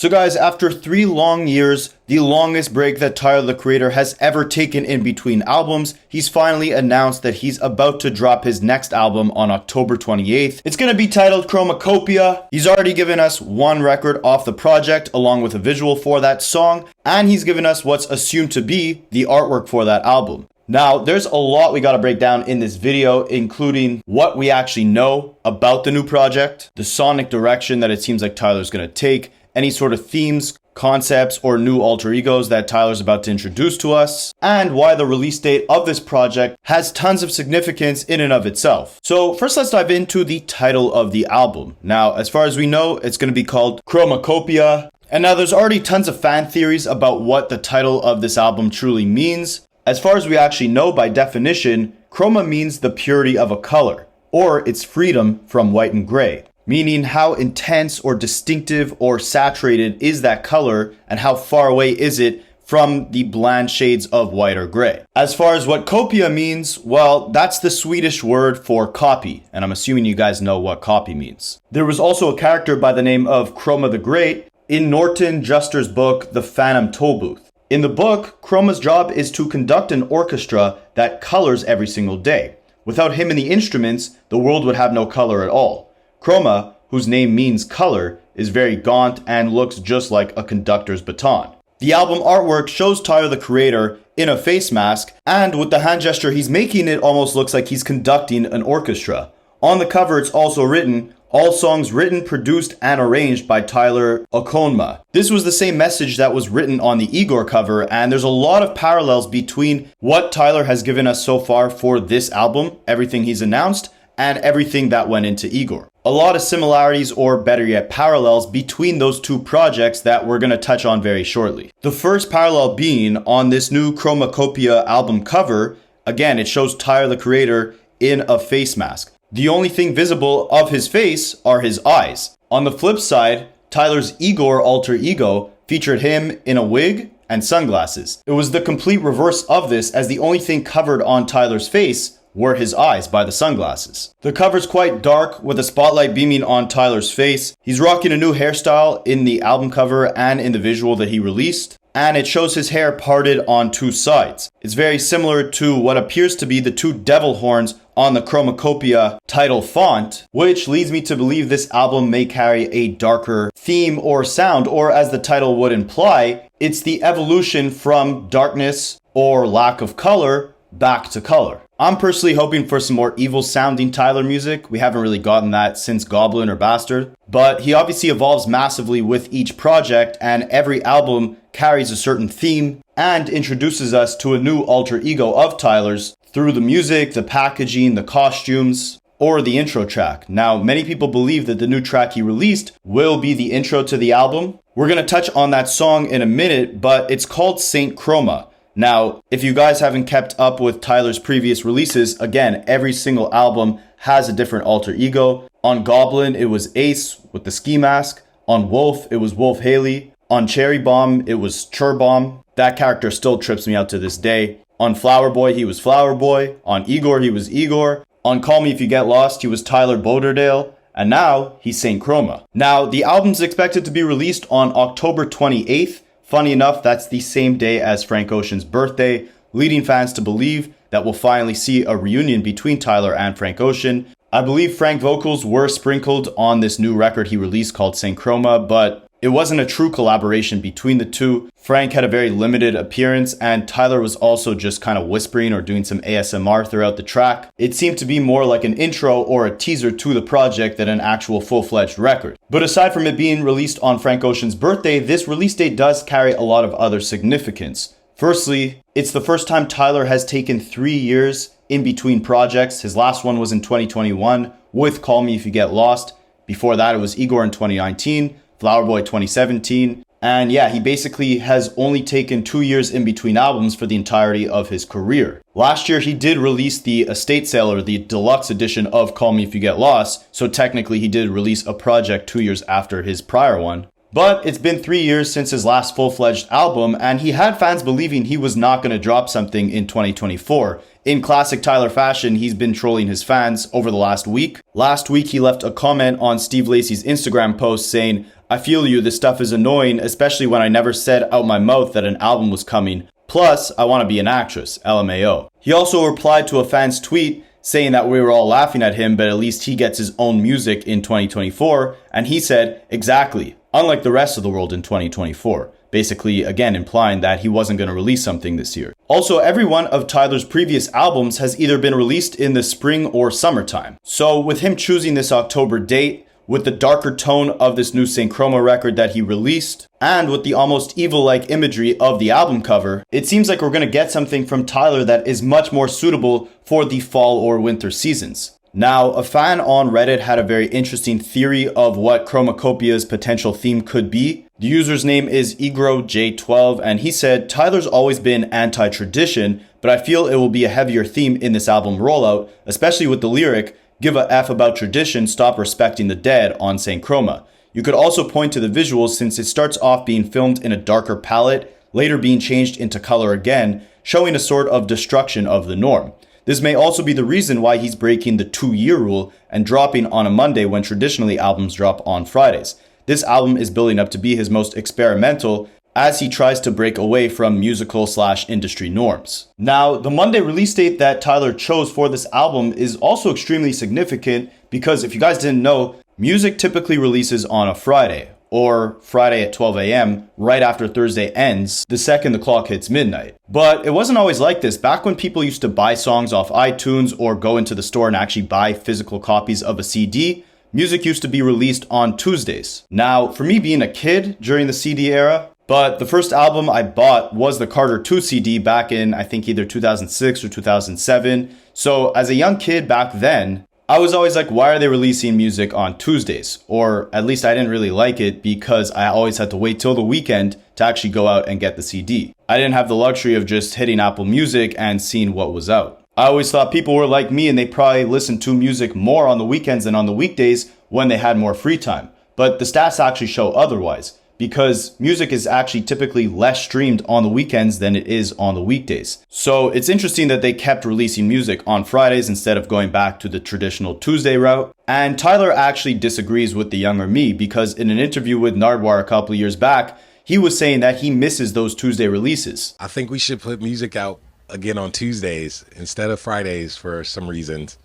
So guys, after 3 long years, the longest break that Tyler the Creator has ever taken in between albums, he's finally announced that he's about to drop his next album on October 28th. It's gonna be titled Chromakopia. He's already given us one record off the project along with a visual for that song, and he's given us what's assumed to be the artwork for that album. Now, there's a lot we gotta break down in this video, including what we actually know about the new project, the sonic direction that it seems like Tyler's gonna take, any sort of themes, concepts, or new alter egos that Tyler's about to introduce to us, and why the release date of this project has tons of significance in and of itself. So first, let's dive into the title of the album. Now, as far as we know, it's going to be called Chromakopia. And now there's already tons of fan theories about what the title of this album truly means. As far as we actually know, by definition, chroma means the purity of a color, or its freedom from white and gray. Meaning how intense or distinctive or saturated is that color and how far away is it from the bland shades of white or gray. As far as what kopia means, well, that's the Swedish word for copy, and I'm assuming you guys know what copy means. There was also a character by the name of Chroma the Great in Norton Juster's book, The Phantom Tollbooth. In the book, Chroma's job is to conduct an orchestra that colors every single day. Without him and the instruments, the world would have no color at all. Chroma, whose name means color, is very gaunt and looks just like a conductor's baton. The album artwork shows Tyler the Creator in a face mask, and with the hand gesture he's making, it almost looks like he's conducting an orchestra. On the cover, it's also written, "All songs written, produced, and arranged by Tyler Chroma." This was the same message that was written on the IGOR cover, and there's a lot of parallels between what Tyler has given us so far for this album, everything he's announced, and everything that went into IGOR. A lot of similarities, or better yet parallels, between those two projects that we're going to touch on very shortly. The first parallel being on this new Chromakopia album cover, again, it shows Tyler the Creator in a face mask. The only thing visible of his face are his eyes. On the flip side, Tyler's IGOR alter ego featured him in a wig and sunglasses. It was the complete reverse of this, as the only thing covered on Tyler's face were his eyes by the sunglasses. The cover's quite dark with a spotlight beaming on Tyler's face. He's rocking a new hairstyle in the album cover and in the visual that he released, and it shows his hair parted on two sides. It's very similar to what appears to be the two devil horns on the Chromakopia title font, which leads me to believe this album may carry a darker theme or sound, or as the title would imply, it's the evolution from darkness or lack of color back to color. I'm personally hoping for some more evil sounding Tyler music. We haven't really gotten that since Goblin or Bastard, but he obviously evolves massively with each project, and every album carries a certain theme and introduces us to a new alter ego of Tyler's through the music, the packaging, the costumes, or the intro track. Now, many people believe that the new track he released will be the intro to the album. We're going to touch on that song in a minute, but it's called Saint Chroma. Now, if you guys haven't kept up with Tyler's previous releases, again, every single album has a different alter ego. On Goblin, it was Ace with the ski mask. On Wolf, it was Wolf Haley. On Cherry Bomb, it was Chur Bomb. That character still trips me out to this day. On Flower Boy, he was Flower Boy. On Igor, he was Igor. On Call Me If You Get Lost, he was Tyler Boderdale. And now, he's Saint Chroma. Now, the album's expected to be released on October 28th. Funny enough, that's the same day as Frank Ocean's birthday, leading fans to believe that we'll finally see a reunion between Tyler and Frank Ocean. I believe Frank vocals were sprinkled on this new record he released called Saint Chroma, but it wasn't a true collaboration between the two. Frank had a very limited appearance, and Tyler was also just kind of whispering or doing some ASMR throughout the track. It seemed to be more like an intro or a teaser to the project than an actual full-fledged record. But aside from it being released on Frank Ocean's birthday, this release date does carry a lot of other significance. Firstly, it's the first time Tyler has taken 3 years in between projects. His last one was in 2021 with Call Me If You Get Lost. Before that, it was Igor in 2019, Flower Boy 2017. And yeah, he basically has only taken 2 years in between albums for the entirety of his career. Last year, he did release the estate sale, or the deluxe edition of Call Me If You Get Lost. So technically, he did release a project 2 years after his prior one. But it's been 3 years since his last full-fledged album, and he had fans believing he was not going to drop something in 2024. In classic Tyler fashion, he's been trolling his fans over the last week. Last week, he left a comment on Steve Lacy's Instagram post saying, I feel you, this stuff is annoying, especially when I never said out my mouth that an album was coming. Plus, I want to be an actress, LMAO. He also replied to a fan's tweet saying that we were all laughing at him, but at least he gets his own music in 2024. And he said, exactly, unlike the rest of the world in 2024. Basically, again, implying that he wasn't going to release something this year. Also, every one of Tyler's previous albums has either been released in the spring or summertime. So with him choosing this October date, with the darker tone of this new Chroma record that he released, and with the almost evil-like imagery of the album cover, it seems like we're going to get something from Tyler that is much more suitable for the fall or winter seasons. Now, a fan on Reddit had a very interesting theory of what Chromakopia's potential theme could be. The user's name is IGOR, and he said, Tyler's always been anti-tradition, but I feel it will be a heavier theme in this album rollout, especially with the lyric, give a F about tradition, stop respecting the dead on Chroma. You could also point to the visuals since it starts off being filmed in a darker palette, later being changed into color again, showing a sort of destruction of the norm. This may also be the reason why he's breaking the 2-year rule and dropping on a Monday when traditionally albums drop on Fridays. This album is building up to be his most experimental as he tries to break away from musical/industry norms. Now, the Monday release date that Tyler chose for this album is also extremely significant because if you guys didn't know, music typically releases on a Friday, or Friday at 12 a.m. right after Thursday ends, the second the clock hits midnight. But it wasn't always like this. Back when people used to buy songs off iTunes or go into the store and actually buy physical copies of a CD, music used to be released on Tuesdays. Now, for me being a kid during the CD era, but the first album I bought was the Carter 2 CD back in, I think, either 2006 or 2007. So as a young kid back then, I was always like, why are they releasing music on Tuesdays? Or at least I didn't really like it because I always had to wait till the weekend to actually go out and get the CD. I didn't have the luxury of just hitting Apple Music and seeing what was out. I always thought people were like me and they probably listened to music more on the weekends than on the weekdays when they had more free time. But the stats actually show otherwise, because music is actually typically less streamed on the weekends than it is on the weekdays. So it's interesting that they kept releasing music on Fridays instead of going back to the traditional Tuesday route. And Tyler actually disagrees with the younger me because in an interview with Nardwuar a couple of years back, he was saying that he misses those Tuesday releases. I think we should put music out again on Tuesdays instead of Fridays for some reasons.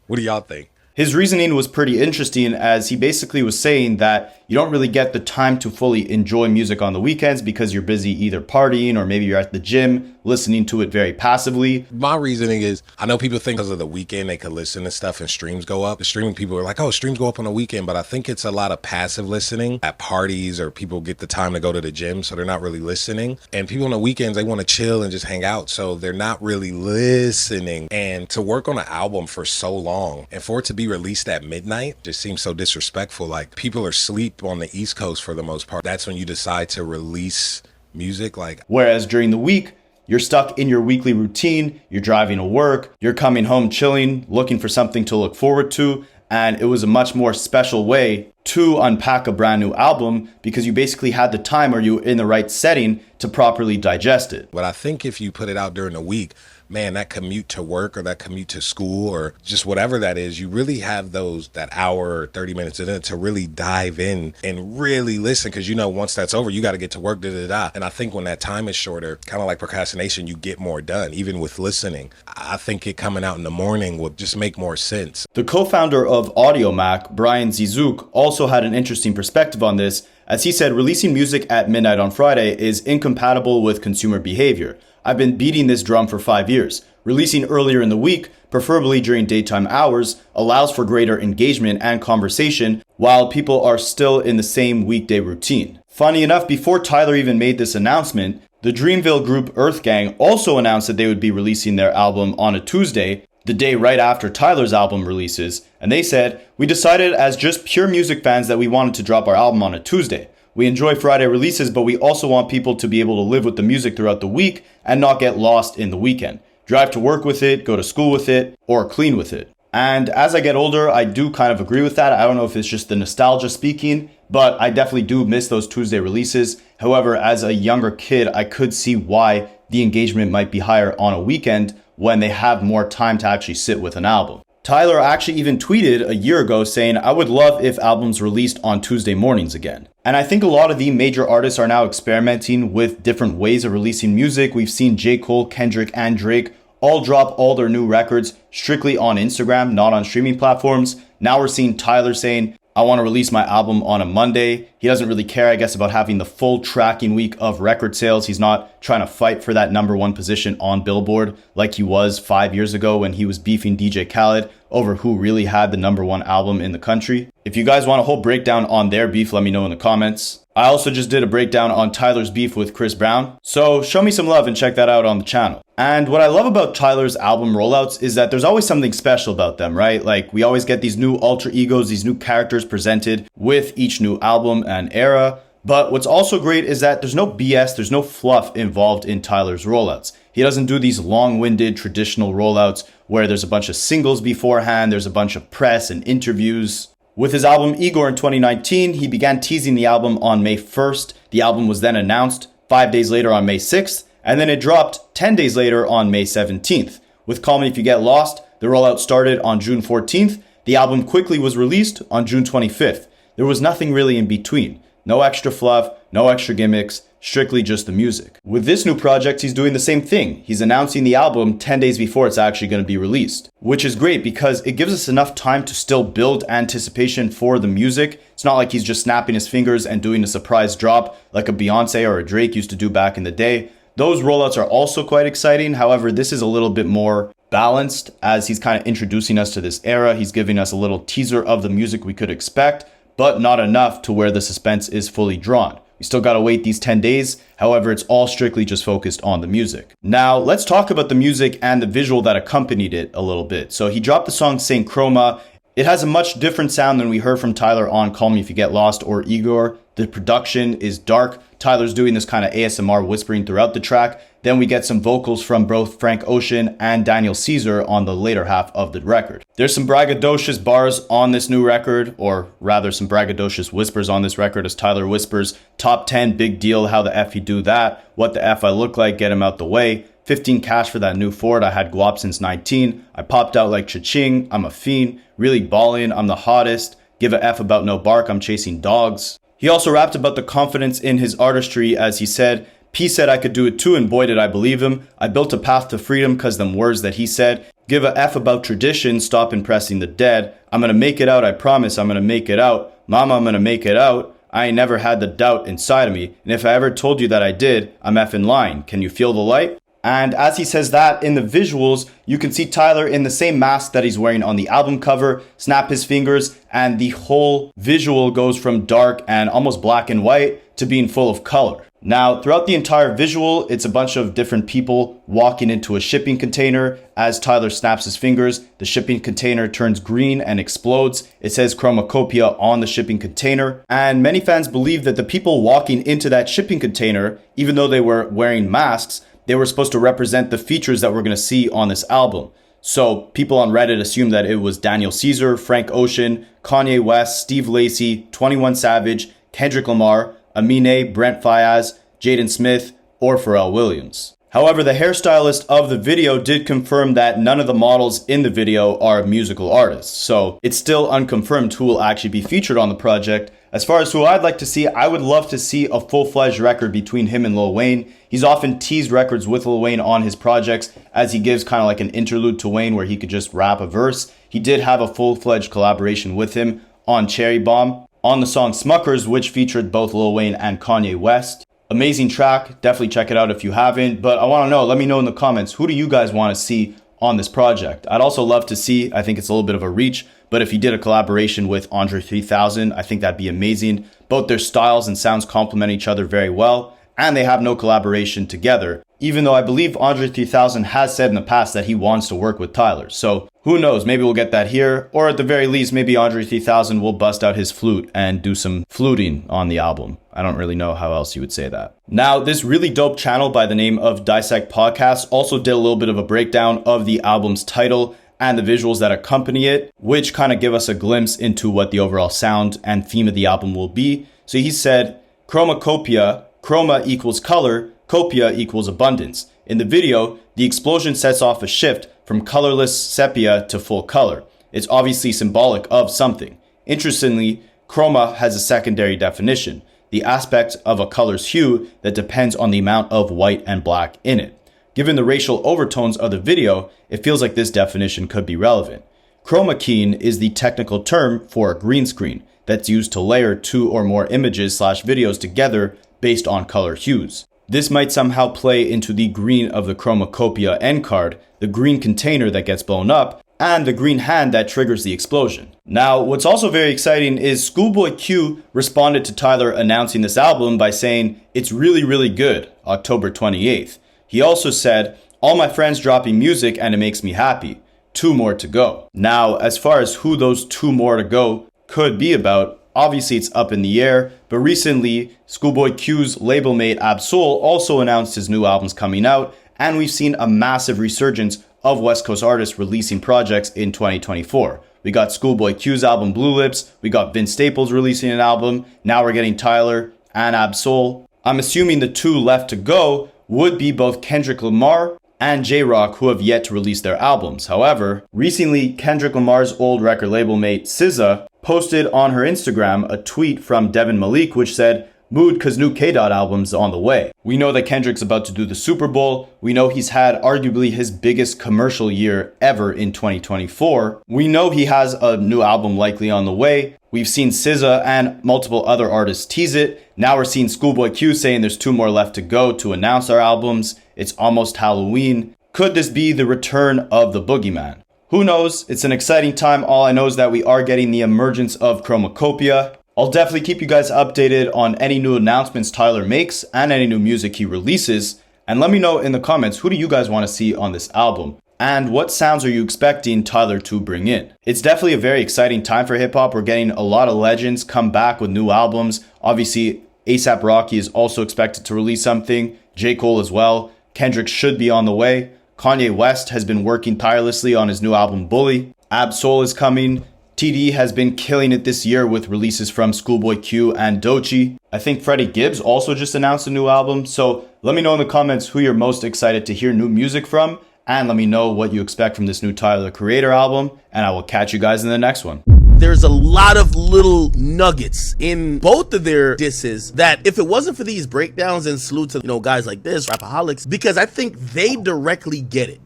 What do y'all think? His reasoning was pretty interesting as he basically was saying that you don't really get the time to fully enjoy music on the weekends because you're busy either partying or maybe you're at the gym listening to it very passively. My reasoning is, I know people think because of the weekend they could listen to stuff and streams go up. The streaming people are like, oh, streams go up on the weekend, but I think it's a lot of passive listening at parties or people get the time to go to the gym, so they're not really listening. And people on the weekends, they want to chill and just hang out, so they're not really listening. And to work on an album for so long and for it to be released at midnight just seems so disrespectful. Like, people are asleep on the East Coast for the most part. That's when you decide to release music. Whereas during the week, you're stuck in your weekly routine, you're driving to work, you're coming home chilling, looking for something to look forward to, and it was a much more special way to unpack a brand new album because you basically had the time or you were in the right setting to properly digest it. But I think if you put it out during the week, man, that commute to work or that commute to school or just whatever that is, you really have that hour or 30 minutes in it to really dive in and really listen. Because, once that's over, you got to get to work, And I think when that time is shorter, kind of like procrastination, you get more done, even with listening. I think it coming out in the morning would just make more sense. The co-founder of AudioMac, Brian Zizuk, also had an interesting perspective on this, as he said releasing music at midnight on Friday is incompatible with consumer behavior. I've been beating this drum for 5 years. Releasing earlier in the week, preferably during daytime hours, allows for greater engagement and conversation while people are still in the same weekday routine. Funny enough, before Tyler even made this announcement, the Dreamville group Earth Gang also announced that they would be releasing their album on a Tuesday, the day right after Tyler's album releases, and they said, "We decided as just pure music fans that we wanted to drop our album on a Tuesday. We enjoy Friday releases, but we also want people to be able to live with the music throughout the week and not get lost in the weekend. Drive to work with it, go to school with it, or clean with it." And as I get older, I do kind of agree with that. I don't know if it's just the nostalgia speaking, but I definitely do miss those Tuesday releases. However, as a younger kid, I could see why the engagement might be higher on a weekend when they have more time to actually sit with an album. Tyler actually even tweeted a year ago saying, "I would love if albums released on Tuesday mornings again." And I think a lot of the major artists are now experimenting with different ways of releasing music. We've seen J. Cole, Kendrick, and Drake all drop all their new records strictly on Instagram, not on streaming platforms. Now we're seeing Tyler saying, I want to release my album on a Monday. He doesn't really care, I guess, about having the full tracking week of record sales. He's not trying to fight for that #1 position on Billboard like he was 5 years ago when he was beefing DJ Khaled over who really had the #1 album in the country. If you guys want a whole breakdown on their beef, let me know in the comments. I also just did a breakdown on Tyler's beef with Chris Brown, so show me some love and check that out on the channel. And what I love about Tyler's album rollouts is that there's always something special about them, right? Like, we always get these new alter egos, these new characters presented with each new album and era. But what's also great is that there's no BS, there's no fluff involved in Tyler's rollouts. He doesn't do these long-winded traditional rollouts where there's a bunch of singles beforehand, there's a bunch of press and interviews. With his album IGOR in 2019, he began teasing the album on May 1st. The album was then announced 5 days later on May 6th, and then it dropped 10 days later on May 17th. With Call Me If You Get Lost, the rollout started on June 14th. The album quickly was released on June 25th. There was nothing really in between. No extra fluff, no extra gimmicks, strictly just the music. With this new project, he's doing the same thing. He's announcing the album 10 days before it's actually going to be released, which is great because it gives us enough time to still build anticipation for the music. It's not like he's just snapping his fingers and doing a surprise drop like a Beyonce or a Drake used to do back in the day. Those rollouts are also quite exciting. However, this is a little bit more balanced as he's kind of introducing us to this era. He's giving us a little teaser of the music we could expect, but not enough to where the suspense is fully drawn. We still gotta wait these 10 days. However, it's all strictly just focused on the music. Now, let's talk about the music and the visual that accompanied it a little bit. So he dropped the song Saint Chroma. It has a much different sound than we heard from Tyler on Call Me If You Get Lost or IGOR. The production is dark. Tyler's doing this kind of ASMR whispering throughout the track. Then we get some vocals from both Frank Ocean and Daniel Caesar on the later half of the record. There's some braggadocious bars on this new record, or rather some braggadocious whispers on this record as Tyler whispers, top 10, big deal, how the F you do that, what the F I look like, get him out the way, 15 cash for that new Ford, I had guap since 19, I popped out like cha-ching, I'm a fiend, really ballin', I'm the hottest, give a F about no bark, I'm chasing dogs. He also rapped about the confidence in his artistry as he said, P said I could do it too and boy did I believe him. I built a path to freedom cause them words that he said. Give a F about tradition, stop impressing the dead. I'm gonna make it out, I promise I'm gonna make it out. Mama, I'm gonna make it out. I ain't never had the doubt inside of me. And if I ever told you that I did, I'm effing lying. Can you feel the light? And as he says that, in the visuals, you can see Tyler in the same mask that he's wearing on the album cover, snap his fingers, and the whole visual goes from dark and almost black and white to being full of color. Now, throughout the entire visual, it's a bunch of different people walking into a shipping container. As Tyler snaps his fingers, the shipping container turns green and explodes. It says Chromakopia on the shipping container. And many fans believe that the people walking into that shipping container, even though they were wearing masks, they were supposed to represent the features that we're going to see on this album. So people on Reddit assume that it was Daniel Caesar, Frank Ocean, Kanye West, Steve Lacy, 21 Savage, Kendrick Lamar, Eminem, Brent Faiyaz, Jaden Smith, or Pharrell Williams. However, the hairstylist of the video did confirm that none of the models in the video are musical artists. So it's still unconfirmed who will actually be featured on the project. As far as who I'd like to see, I would love to see a full-fledged record between him and Lil Wayne. He's often teased records with Lil Wayne on his projects as he gives kind of like an interlude to Wayne where he could just rap a verse. He did have a full-fledged collaboration with him on Cherry Bomb, on the song Smuckers, which featured both Lil Wayne and Kanye West. Amazing track, definitely check it out if you haven't, but I want to know, let me know in the comments, who do you guys want to see on this project? I'd also love to see, I think it's a little bit of a reach, but if he did a collaboration with Andre 3000, I think that'd be amazing. Both their styles and sounds complement each other very well, and they have no collaboration together, even though I believe Andre 3000 has said in the past that he wants to work with Tyler. So who knows, maybe we'll get that here, or at the very least, maybe Andre 3000 will bust out his flute and do some fluting on the album. I don't really know how else you would say that. Now, this really dope channel by the name of Dissect Podcast also did a little bit of a breakdown of the album's title and the visuals that accompany it, which kind of give us a glimpse into what the overall sound and theme of the album will be. So he said, Chromakopia, chroma equals color, copia equals abundance. In the video, the explosion sets off a shift from colorless sepia to full color. It's obviously symbolic of something. Interestingly, chroma has a secondary definition. the aspect of a color's hue that depends on the amount of white and black in it. Given the racial overtones of the video, it feels like this definition could be relevant. Chroma keying is the technical term for a green screen that's used to layer 2 or more images / videos together based on color hues. This might somehow play into the green of the Chromakopia end card, the green container that gets blown up, and the green hand that triggers the explosion. Now, what's also very exciting is Schoolboy Q responded to Tyler announcing this album by saying, "It's really, really good, October 28th. He also said, "All my friends dropping music and it makes me happy. 2 more to go." Now, as far as who those 2 more to go could be about, obviously it's up in the air, but recently Schoolboy Q's label mate Ab-Soul also announced his new album's coming out, and we've seen a massive resurgence of West Coast artists releasing projects in 2024. We got Schoolboy Q's album Blue Lips, we got Vince Staples releasing an album, now we're getting Tyler and Ab-Soul. I'm assuming the 2 left to go would be both Kendrick Lamar and J-Rock, who have yet to release their albums. However, recently Kendrick Lamar's old record label mate SZA posted on her Instagram a tweet from Devin Malik which said, "Mood cause new K-Dot album's on the way." We know that Kendrick's about to do the Super Bowl. We know he's had arguably his biggest commercial year ever in 2024. We know he has a new album likely on the way. We've seen SZA and multiple other artists tease it. Now we're seeing Schoolboy Q saying there's 2 more left to go to announce our albums. It's almost Halloween. Could this be the return of the boogeyman? Who knows? It's an exciting time. All I know is that we are getting the emergence of Chromakopia. I'll definitely keep you guys updated on any new announcements Tyler makes and any new music he releases. And let me know in the comments, who do you guys want to see on this album? And what sounds are you expecting Tyler to bring in? It's definitely a very exciting time for hip hop. We're getting a lot of legends come back with new albums. Obviously, A$AP Rocky is also expected to release something. J. Cole as well. Kendrick should be on the way. Kanye West has been working tirelessly on his new album Bully. Ab-Soul is coming. TD has been killing it this year with releases from Schoolboy Q and Doechii. I think Freddie Gibbs also just announced a new album. So let me know in the comments who you're most excited to hear new music from. And let me know what you expect from this new Tyler the Creator album. And I will catch you guys in the next one. There's a lot of little nuggets in both of their disses that if it wasn't for these breakdowns, and salute to, guys like this, Rapaholics, because I think they directly get it.